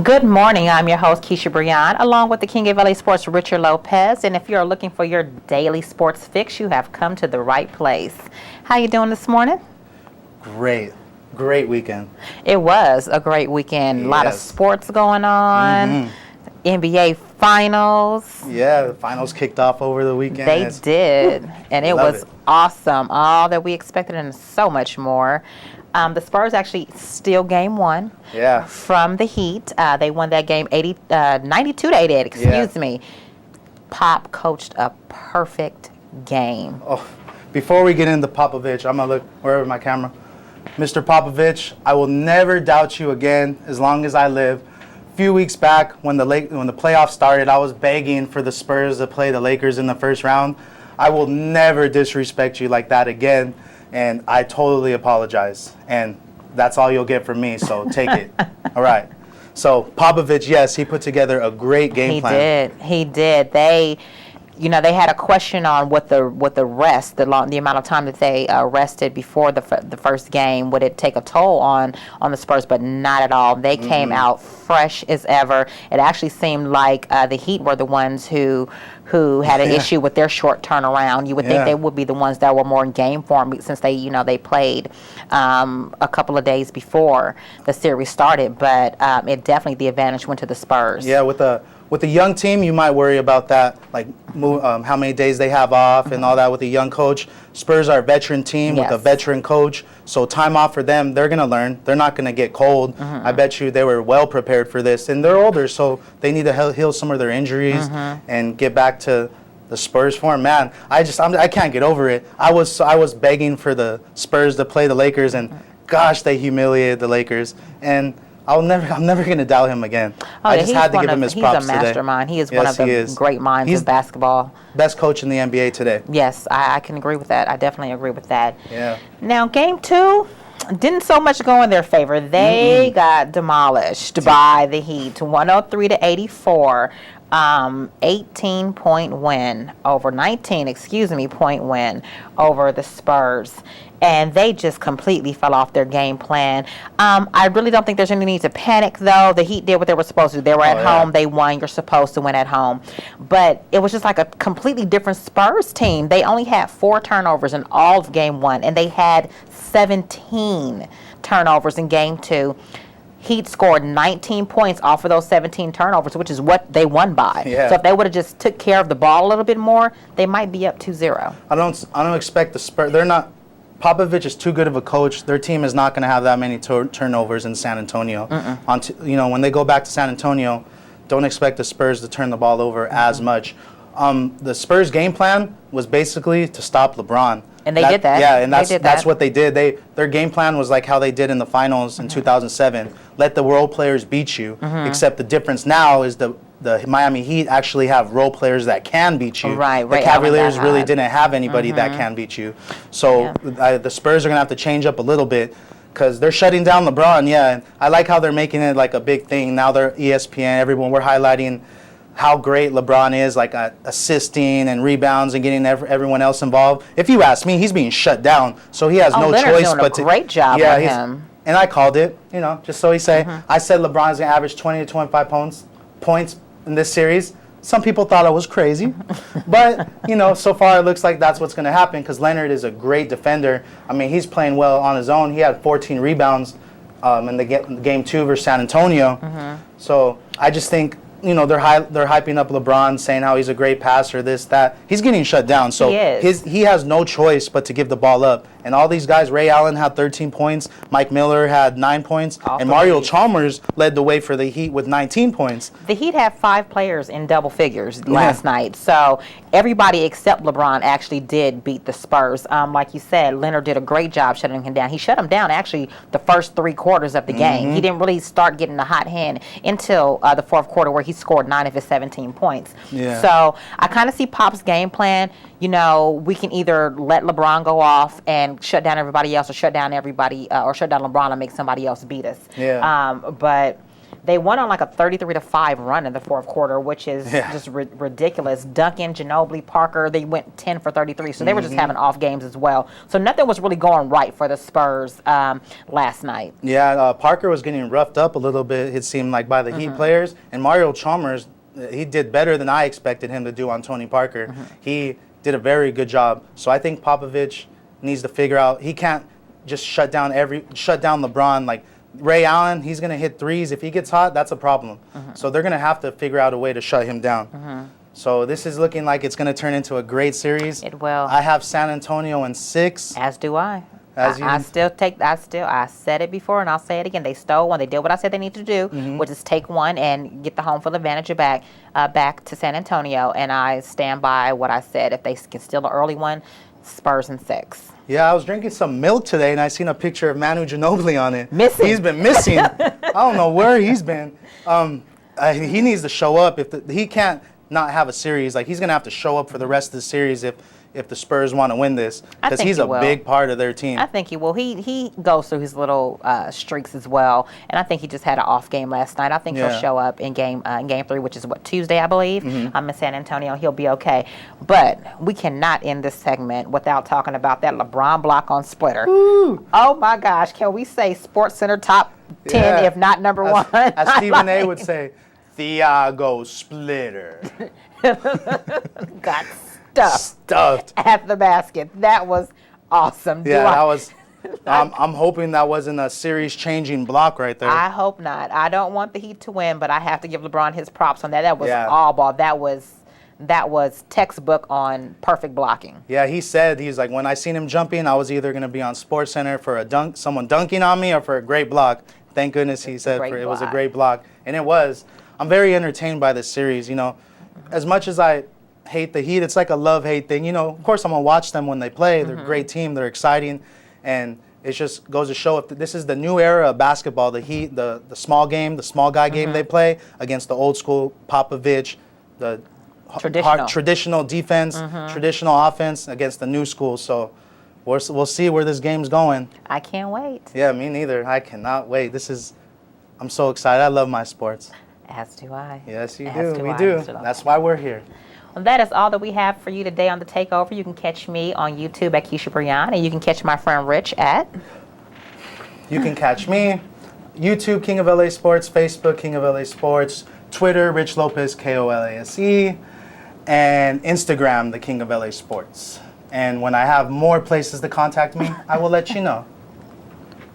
Good morning. I'm your host, Khisha Brij'on, along with the King of LA Sports, Richard Lopez. And if you're looking for your daily sports fix, you have come to the right place. How you doing this morning? Great weekend. It was a great weekend. Yes. A lot of sports going on. NBA Finals. Yeah, the finals kicked off over the weekend. They did. And it was awesome. All that we expected and so much more. The Spurs actually steal game one from the Heat. They won that game 92-88, excuse me. Pop coached a perfect game. Oh, before we get into Popovich, I'm going to look wherever my camera. Mr. Popovich, I will never doubt you again as long as I live. A few weeks back when the playoffs started, I was begging for the Spurs to play the Lakers in the first round. I will never disrespect you like that again. And I totally apologize. And that's all you'll get from me, so take it. All right. So Popovich, yes, he put together a great game plan. He did. They had a question on what the rest, the amount of time that they rested before the first game, would it take a toll on the Spurs? But not at all. They came out fresh as ever. It actually seemed like the Heat were the ones who had an issue with their short turnaround. You would think they would be the ones that were more in game form since they played a couple of days before the series started. But it definitely, the advantage went to the Spurs. Yeah, with a young team, you might worry about that, like how many days they have off and all that with a young coach. Spurs are a veteran team with a veteran coach, so time off for them, they're going to learn. They're not going to get cold. I bet you they were well prepared for this, and they're older, so they need to heal some of their injuries and get back to the Spurs form. Man, I can't get over it. I was begging for the Spurs to play the Lakers, and gosh, they humiliated the Lakers. And I'm never going to doubt him again. I just had to give him his props today. He's a mastermind. He is one of the great minds of basketball. Best coach in the NBA today. Yes, I can agree with that. I definitely agree with that. Yeah. Now, game two didn't so much go in their favor. They got demolished by the Heat, 103-84. 18-point win over 19-point win over the Spurs. And they just completely fell off their game plan. I really don't think there's any need to panic, though. The Heat did what they were supposed to do. They were at home. They won. You're supposed to win at home. But it was just like a completely different Spurs team. They only had 4 turnovers in all of game one, and they had 17 turnovers in game two. Heat scored 19 points off of those 17 turnovers, which is what they won by. Yeah. So if they would have just took care of the ball a little bit more, they might be up 2-0. I don't expect the Spurs. They're not. Popovich is too good of a coach. Their team is not going to have that many turnovers in San Antonio. When they go back to San Antonio, don't expect the Spurs to turn the ball over as much. The Spurs' game plan was basically to stop LeBron. And they did that. Yeah, and that's what they did. Their game plan was like how they did in the finals in 2007. Let the role players beat you. Except the difference now is the Miami Heat actually have role players that can beat you. Right. The Cavaliers really didn't have anybody that can beat you. So the Spurs are going to have to change up a little bit because they're shutting down LeBron. Yeah, and I like how they're making it like a big thing. Now they're ESPN. We're highlighting how great LeBron is, like assisting and rebounds and getting everyone else involved. If you ask me, he's being shut down, so he has no Leonard's choice but to. Great job on him. And I called it, just so he say. I said LeBron's gonna average 20 to 25 points in this series. Some people thought I was crazy, but so far it looks like that's what's gonna happen because Leonard is a great defender. I mean, he's playing well on his own. He had 14 rebounds in the game 2 versus San Antonio. So I just think. They're hyping up LeBron, saying how he's a great passer, this, that. He's getting shut down, so he has no choice but to give the ball up. And all these guys, Ray Allen had 13 points, Mike Miller had 9 points, and Mario Chalmers led the way for the Heat with 19 points. The Heat had 5 players in double figures last night, so everybody except LeBron actually did beat the Spurs. Like you said, Leonard did a great job shutting him down. He shut him down actually the first 3 quarters of the game. He didn't really start getting the hot hand until the fourth quarter where he scored 9 of his 17 points. So I kind of see Pop's game plan. We can either let LeBron go off and shut down everybody else, or shut down LeBron and make somebody else beat us. But They won on like a 33-5 run in the fourth quarter, which is just ridiculous. Duncan, Ginobili, Parker, they went 10 for 33. So they were just having off games as well. So nothing was really going right for the Spurs last night. Yeah, Parker was getting roughed up a little bit, it seemed like, by the Heat players. And Mario Chalmers, he did better than I expected him to do on Tony Parker. He did a very good job. So I think Popovich needs to figure out, he can't just shut down LeBron. Like Ray Allen, he's going to hit threes. If he gets hot, that's a problem. So they're going to have to figure out a way to shut him down. So this is looking like it's going to turn into a great series. It will. I have San Antonio in 6. As do I. I said it before and I'll say it again. They stole one. They did what I said they need to do, which is take one and get the home field advantage back to San Antonio. And I stand by what I said. If they can steal an early one, Spurs in 6. Yeah, I was drinking some milk today, and I seen a picture of Manu Ginobili on it. Missing. He's been missing. I don't know where he's been. He needs to show up. He can't not have a series. Like, he's going to have to show up for the rest of the series if the Spurs want to win this, because he's a big part of their team. I think he will. He goes through his little streaks as well, and I think he just had an off game last night. I think he'll show up in game 3, which is Tuesday, I believe. I'm in San Antonio. He'll be okay. But we cannot end this segment without talking about that LeBron block on Splitter. Woo. Oh my gosh! Can we say Sports Center top 10, if not number 1? As Stephen A. would say, Thiago Splitter. Got stuffed at the basket. That was awesome. Yeah, that was. I'm hoping that wasn't a series-changing block right there. I hope not. I don't want the Heat to win, but I have to give LeBron his props on that. That was all ball. That was textbook on perfect blocking. Yeah, he's like, when I seen him jumping, I was either going to be on Sports Center for a dunk, someone dunking on me, or for a great block. Thank goodness he said it was a great block, and it was. I'm very entertained by this series. You know, as much as I hate the Heat, it's like a love-hate thing. You know, of course I'm gonna watch them when they play. They're a great team. They're exciting, and it just goes to show if this is the new era of basketball. The Heat, the small game, the small guy game they play against the old school Popovich, the traditional defense, traditional offense against the new school. So we'll see where this game's going. I can't wait. Yeah, me neither. I cannot wait. I'm so excited. I love my sports. As do I. Yes, you do. We do. That's why we're here. Well, that is all that we have for you today on The Takeover. You can catch me on YouTube at Khisha Brij'on, and you can catch my friend Rich at... You can catch me, YouTube, King of LA Sports, Facebook, King of LA Sports, Twitter, Rich Lopez, KOLASE, and Instagram, The King of LA Sports. And when I have more places to contact me, I will let you know.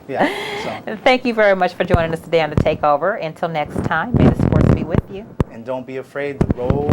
Yeah. So. Thank you very much for joining us today on The Takeover. Until next time, may the sports be with you. And don't be afraid to roll